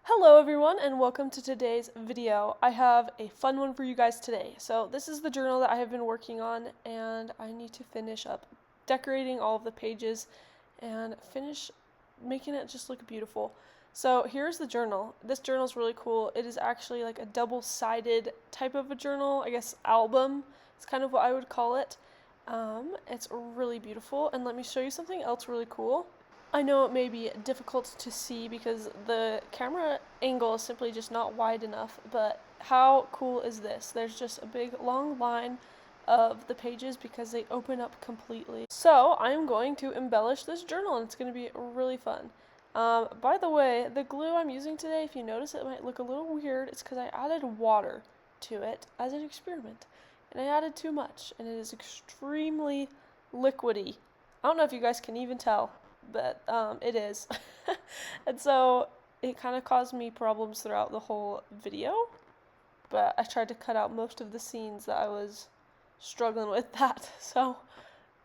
Hello everyone and welcome to today's video. I have a fun one for you guys today. So this is the journal that I have been working on and I need to finish up decorating all of the pages and finish making it just look beautiful. So here's the journal. This journal is really cool. It is actually like a double-sided type of a journal, I guess album. It's kind of what I would call it. It's really beautiful, and let me show you something else really cool. I know it may be difficult to see because the camera angle is simply just not wide enough, but how cool is this? There's just a big long line of the pages because they open up completely. So I'm going to embellish this journal and it's going to be really fun. By the way, the glue I'm using today, if you notice it might look a little weird, it's because I added water to it as an experiment. And I added too much, and it is extremely liquidy. I don't know if you guys can even tell, but it is. And so it kind of caused me problems throughout the whole video, but I tried to cut out most of the scenes that I was struggling with that. So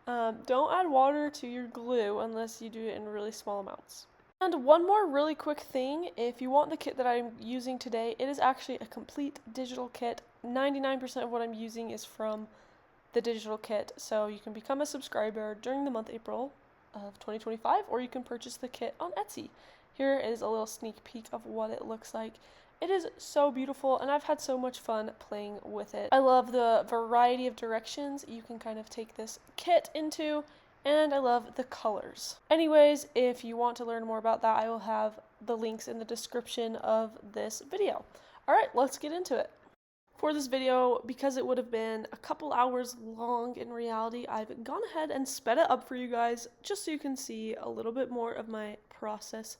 don't add water to your glue unless you do it in really small amounts. And one more really quick thing, if you want the kit that I'm using today, it is actually a complete digital kit. 99% of what I'm using is from the digital kit, so you can become a subscriber during the month April of 2025, or you can purchase the kit on Etsy. Here is a little sneak peek of what it looks like. It is so beautiful, and I've had so much fun playing with it. I love the variety of directions you can kind of take this kit into, and I love the colors. Anyways, if you want to learn more about that, I will have the links in the description of this video. Alright, let's get into it. For this video, because it would have been a couple hours long in reality, I've gone ahead and sped it up for you guys just so you can see a little bit more of my process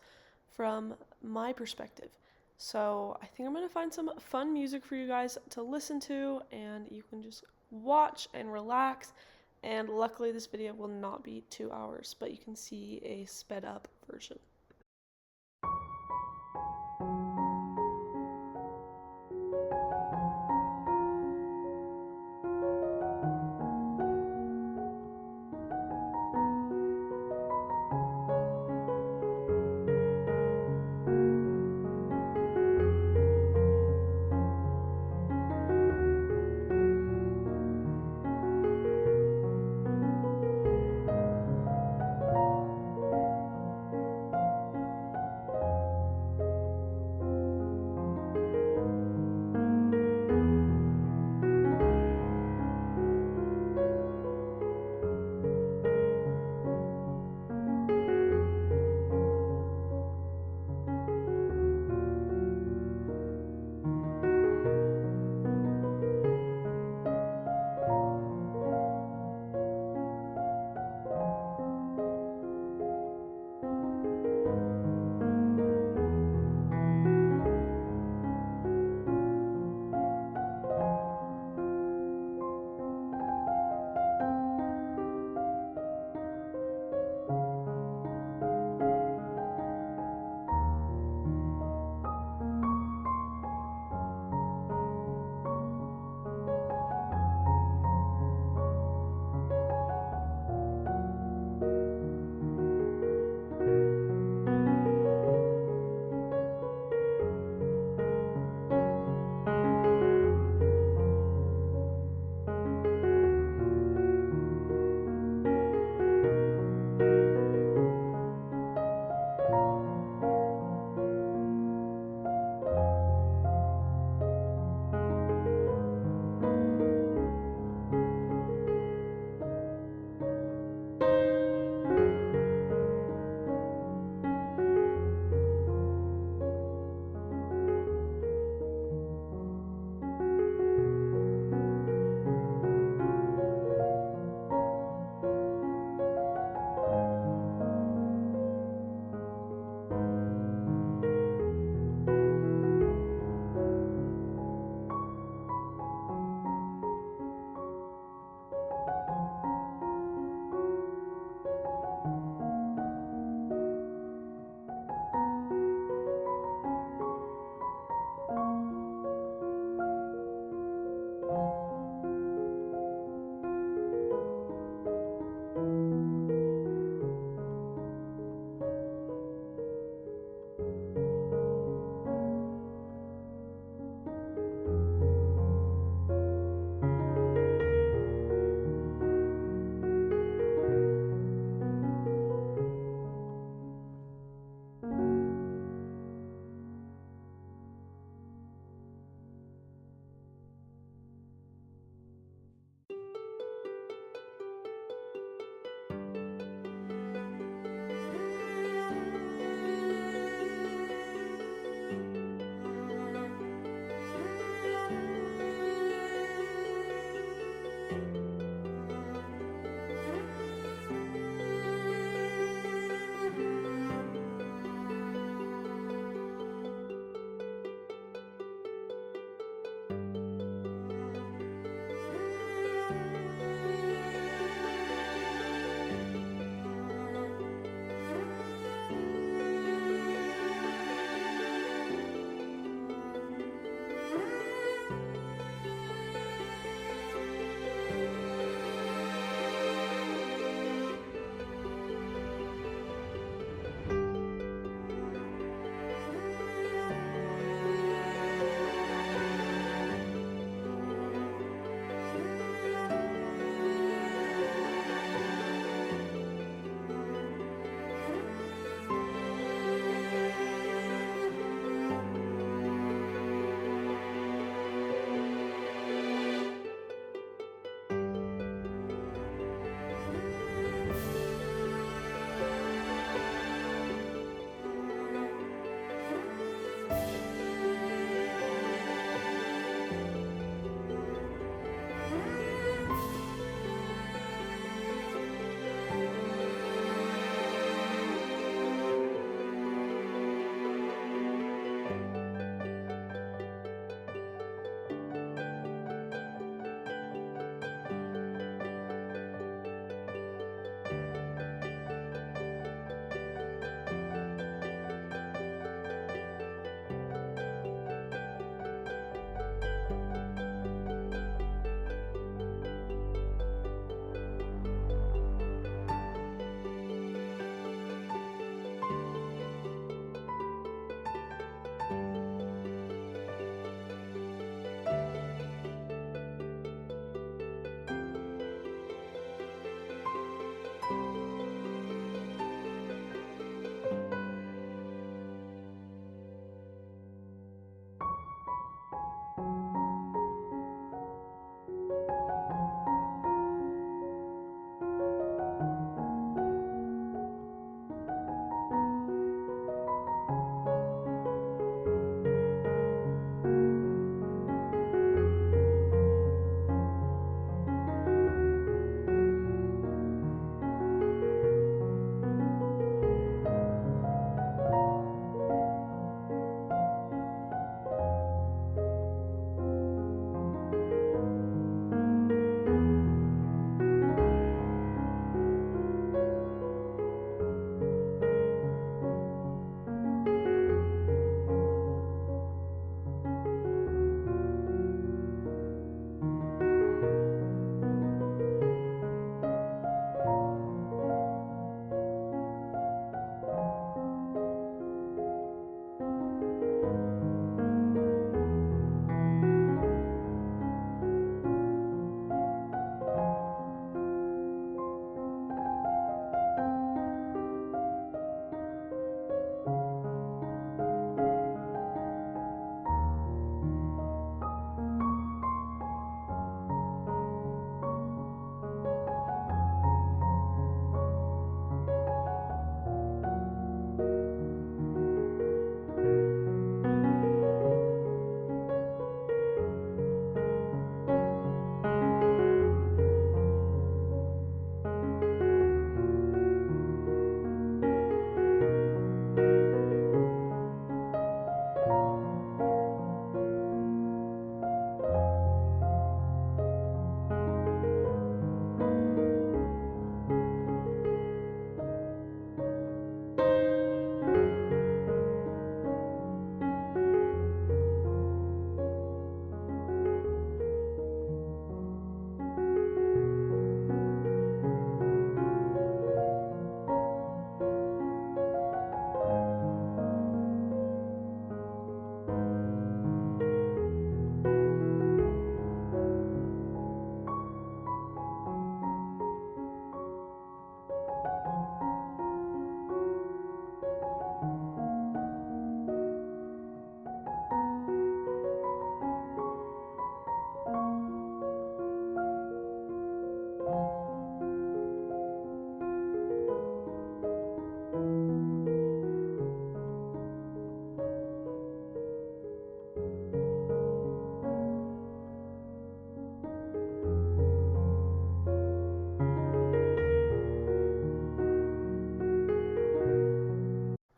from my perspective. So I think I'm going to find some fun music for you guys to listen to, and you can just watch and relax. And luckily this video will not be 2 hours, but you can see a sped up version.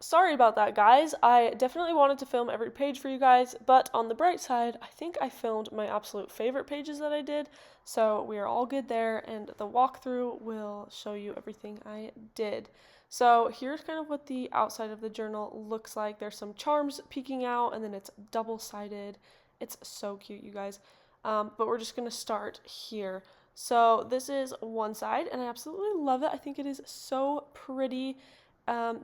sorry about that, guys. I definitely wanted to film every page for you guys, but on the bright side, I think I filmed my absolute favorite pages that I did, so we are all good there, and the walkthrough will show you everything I did. So here's kind of what the outside of the journal looks like. There's some charms peeking out, and then it's double-sided. It's so cute, you guys. But we're just going to start here. So this is one side, and I absolutely love it. I think it is so pretty.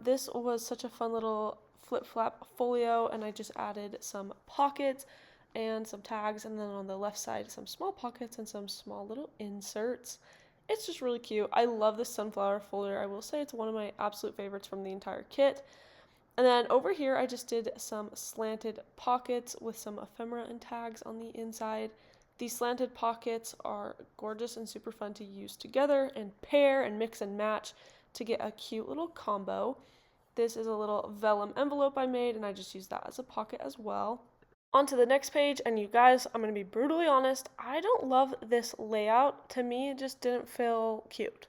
This was such a fun little flip-flap folio, and I just added some pockets and some tags, and then on the left side some small pockets and some small little inserts. It's just really cute. I love this sunflower folder. I will say it's one of my absolute favorites from the entire kit. And then over here I just did some slanted pockets with some ephemera and tags on the inside. These slanted pockets are gorgeous and super fun to use together and pair and mix and match to get a cute little combo. This is a little vellum envelope I made, and I just used that as a pocket as well. On to the next page, and you guys, I'm going to be brutally honest, I don't love this layout. To me, it just didn't feel cute.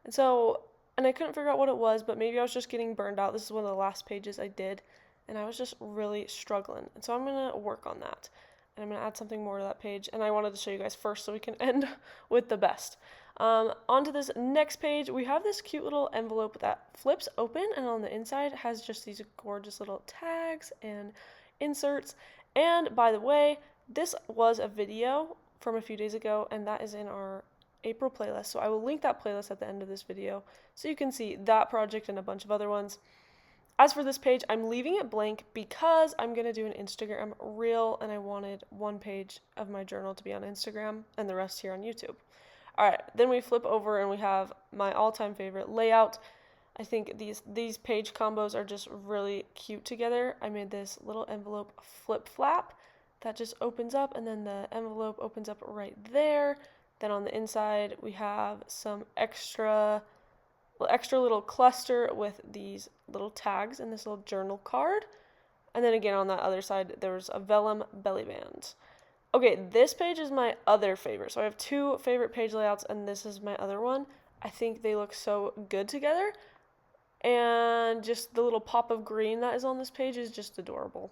And I couldn't figure out what it was, but maybe I was just getting burned out. This is one of the last pages I did, and I was just really struggling. And so I'm going to work on that. And I'm going to add something more to that page, and I wanted to show you guys first so we can end with the best. On to this next page, we have this cute little envelope that flips open, and on the inside has just these gorgeous little tags and inserts. And by the way, this was a video from a few days ago, and that is in our April playlist, so I will link that playlist at the end of this video so you can see that project and a bunch of other ones. As for this page, I'm leaving it blank because I'm going to do an Instagram reel, and I wanted one page of my journal to be on Instagram and the rest here on YouTube. Alright, then we flip over and we have my all-time favorite layout. I think these page combos are just really cute together. I made this little envelope flip-flap that just opens up, and then the envelope opens up right there. Then on the inside, we have some extra little cluster with these little tags and this little journal card. And then again on that other side, there's a vellum belly band. Okay, this page is my other favorite. So I have two favorite page layouts, and this is my other one. I think they look so good together. And just the little pop of green that is on this page is just adorable.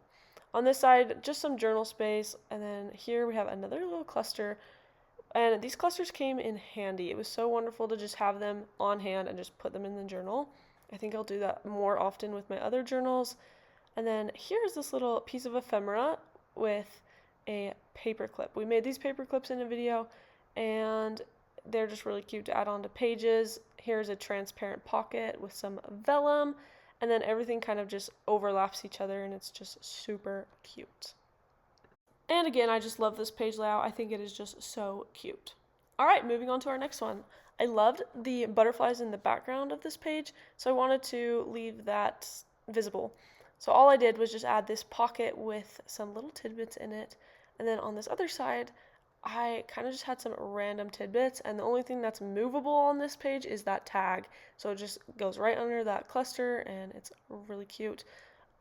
On this side, just some journal space. And then here we have another little cluster. And these clusters came in handy. It was so wonderful to just have them on hand and just put them in the journal. I think I'll do that more often with my other journals. And then here's this little piece of ephemera with a paper clip. We made these paper clips in a video, and they're just really cute to add on to pages. Here's a transparent pocket with some vellum, and then everything kind of just overlaps each other, and it's just super cute. And again, I just love this page layout. I think it is just so cute. All right, moving on to our next one. I loved the butterflies in the background of this page, so I wanted to leave that visible. So all I did was just add this pocket with some little tidbits in it. And then on this other side, I kind of just had some random tidbits, and the only thing that's movable on this page is that tag. So it just goes right under that cluster, and it's really cute.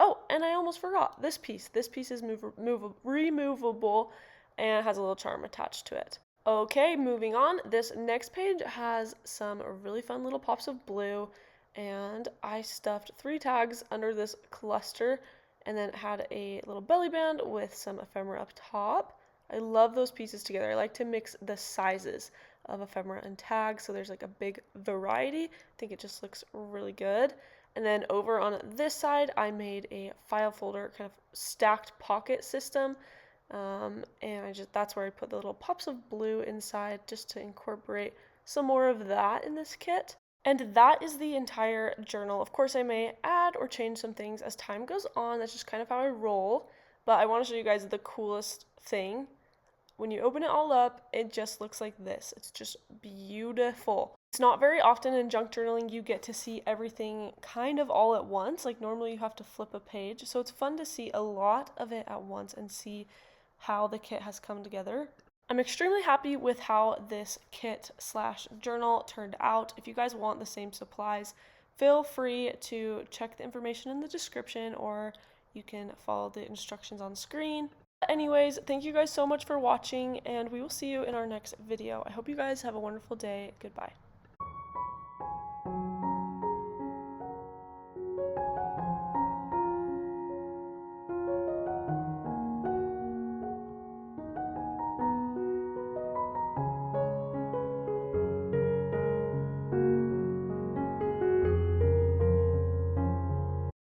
Oh, and I almost forgot this piece. This piece is removable and has a little charm attached to it. Okay, moving on. This next page has some really fun little pops of blue, and I stuffed 3 tags under this cluster, and then had a little belly band with some ephemera up top. I love those pieces together. I like to mix the sizes of ephemera and tags, so there's like a big variety. I think it just looks really good. And then over on this side, I made a file folder kind of stacked pocket system. And that's where I put the little pops of blue inside just to incorporate some more of that in this kit. And that is the entire journal. Of course, I may add or change some things as time goes on. That's just kind of how I roll. But I want to show you guys the coolest thing. When you open it all up, it just looks like this. It's just beautiful. It's not very often in junk journaling you get to see everything kind of all at once. Like normally you have to flip a page. So it's fun to see a lot of it at once and see how the kit has come together. I'm extremely happy with how this kit/journal turned out. If you guys want the same supplies, feel free to check the information in the description, or you can follow the instructions on screen. Anyways, thank you guys so much for watching, and we will see you in our next video. I hope you guys have a wonderful day. Goodbye.